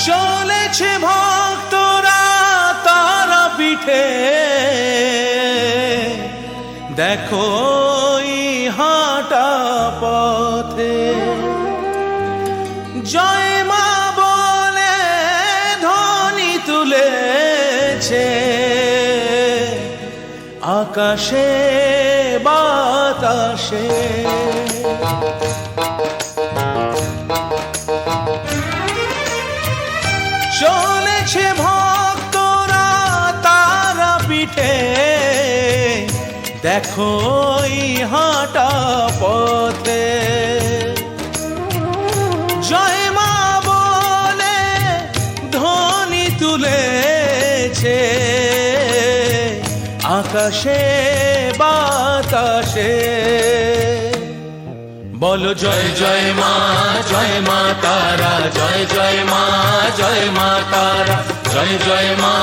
চলেছে ভক্তরা তারা পিঠে, দেখো হাঁটা পথে জয় মা বলে ধ্বনি তুলেছে, আকাশে বাতাসে। চলেছে ভক্তরা তারা পিঠে, দেখো হাঁটা পথে জয় মা বলে ধ্বনি তুলেছে, আকাশে বাতাসে। বলো জয় জয় মা তারা, জয় জয় মা তারা, জয় জয় মা।